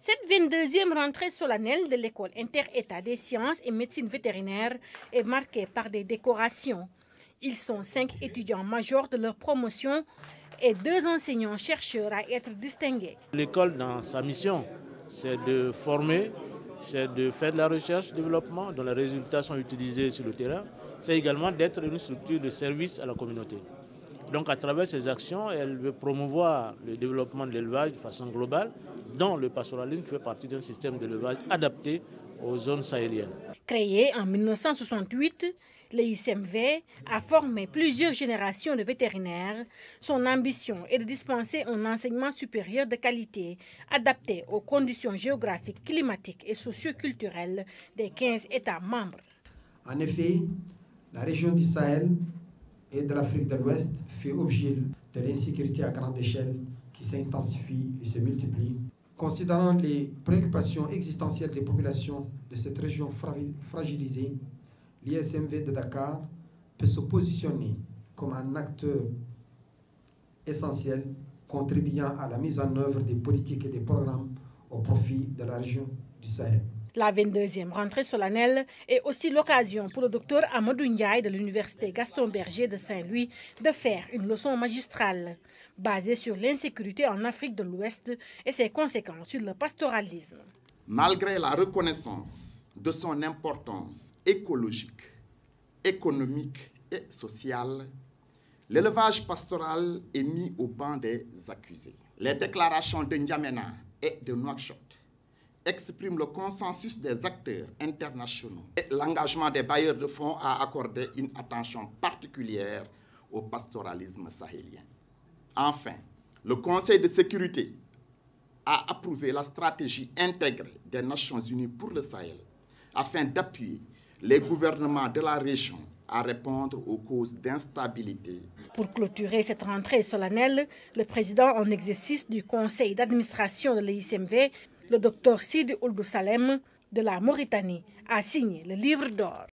Cette 22e rentrée solennelle de l'école inter-État des sciences et médecine vétérinaire est marquée par des décorations. Ils sont 5 étudiants majors de leur promotion et 2 enseignants-chercheurs à être distingués. L'école, dans sa mission, c'est de former, c'est de faire de la recherche-développement dont les résultats sont utilisés sur le terrain. C'est également d'être une structure de service à la communauté. Donc à travers ces actions, elle veut promouvoir le développement de l'élevage de façon globale, dont le pastoralisme fait partie d'un système d'élevage adapté aux zones sahéliennes. Créé en 1968, l'ICMV a formé plusieurs générations de vétérinaires. Son ambition est de dispenser un enseignement supérieur de qualité, adapté aux conditions géographiques, climatiques et socioculturelles des 15 États membres. En effet, la région du Sahel et de l'Afrique de l'Ouest fait objet de l'insécurité à grande échelle qui s'intensifie et se multiplie. Considérant les préoccupations existentielles des populations de cette région fragilisée, l'ISMV de Dakar peut se positionner comme un acteur essentiel contribuant à la mise en œuvre des politiques et des programmes au profit de la région du Sahel. La 22e rentrée solennelle est aussi l'occasion pour le docteur Amadou Ndiaye de l'Université Gaston Berger de Saint-Louis de faire une leçon magistrale basée sur l'insécurité en Afrique de l'Ouest et ses conséquences sur le pastoralisme. Malgré la reconnaissance de son importance écologique, économique et sociale, l'élevage pastoral est mis au banc des accusés. Les déclarations de N'Djamena et de Nouakchott exprime le consensus des acteurs internationaux et l'engagement des bailleurs de fonds à accorder une attention particulière au pastoralisme sahélien. Enfin, le Conseil de sécurité a approuvé la stratégie intégrée des Nations Unies pour le Sahel afin d'appuyer les gouvernements de la région à répondre aux causes d'instabilité. Pour clôturer cette rentrée solennelle, le président en exercice du conseil d'administration de l'ICMV, le docteur Sidi Ould Salem de la Mauritanie, a signé le livre d'or.